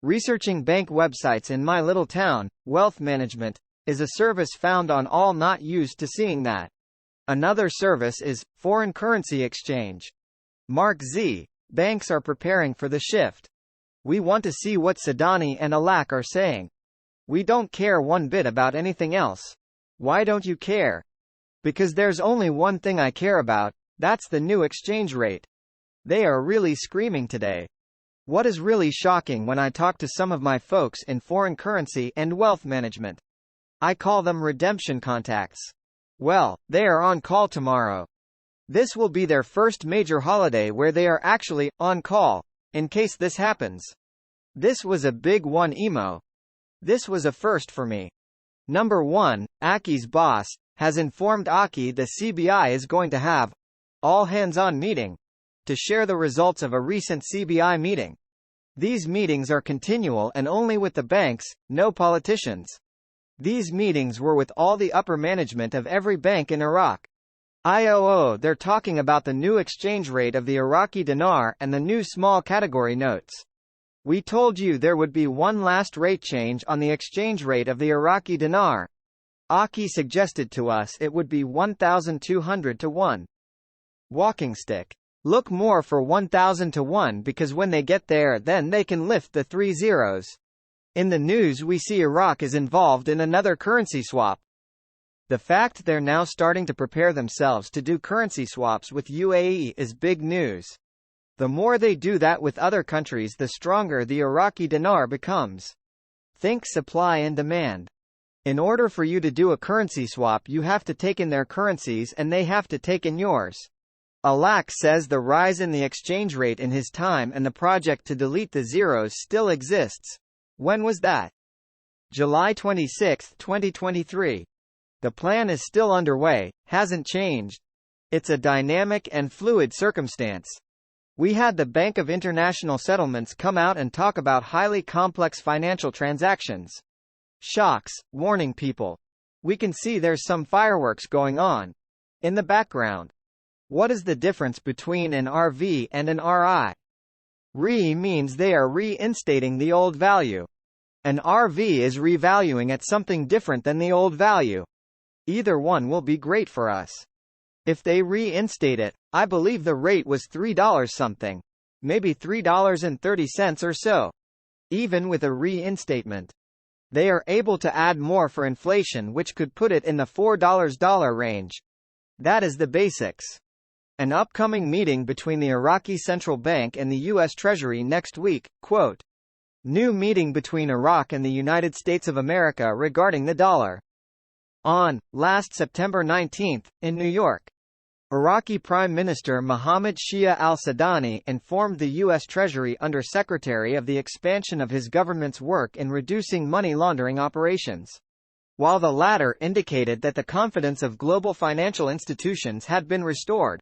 Researching bank websites in my little town, wealth management, is a service found on all not used to seeing that. Another service is foreign currency exchange. Mark Z. Banks are preparing for the shift. We want to see what Sudani and Iraq are saying. We don't care one bit about anything else. Why don't you care? Because there's only one thing I care about, that's the new exchange rate. They are really screaming today. What is really shocking when I talk to some of my folks in foreign currency and wealth management? I call them redemption contacts. Well, they are on call tomorrow. This will be their first major holiday where they are actually on call, in case this happens. This was a big one emo. This was a first for me. Number 1, Aki's boss, has informed Aki the CBI is going to have all-hands-on meeting to share the results of a recent CBI meeting. These meetings are continual and only with the banks, no politicians. These meetings were with all the upper management of every bank in Iraq. They're talking about the new exchange rate of the Iraqi dinar and the new small category notes. We told you there would be one last rate change on the exchange rate of the Iraqi dinar. Aki suggested to us it would be 1,200 to 1. Walking stick. Look more for 1,000 to 1 because when they get there then they can lift the 3 zeros. In the news we see Iraq is involved in another currency swap. The fact they're now starting to prepare themselves to do currency swaps with UAE is big news. The more they do that with other countries the stronger the Iraqi dinar becomes. Think supply and demand. In order for you to do a currency swap you have to take in their currencies and they have to take in yours. Alak says the rise in the exchange rate in his time and the project to delete the zeros still exists. When was that? July 26, 2023. The plan is still underway, hasn't changed. It's a dynamic and fluid circumstance. We had the Bank of International Settlements come out and talk about highly complex financial transactions. Shocks, warning people. We can see there's some fireworks going on in the background. What is the difference between an RV and an RI? Re means they are reinstating the old value. An RV is revaluing at something different than the old value. Either one will be great for us. If they reinstate it, I believe the rate was $3 something. Maybe $3.30 or so. Even with a reinstatement. They are able to add more for inflation which could put it in the $4 range. That is the basics. An upcoming meeting between the Iraqi Central Bank and the U.S. Treasury next week, quote. New meeting between Iraq and the United States of America regarding the dollar. Last September 19, in New York. Iraqi Prime Minister Mohammed Shia al-Sudani informed the U.S. Treasury Under Secretary of the expansion of his government's work in reducing money laundering operations. While the latter indicated that the confidence of global financial institutions had been restored,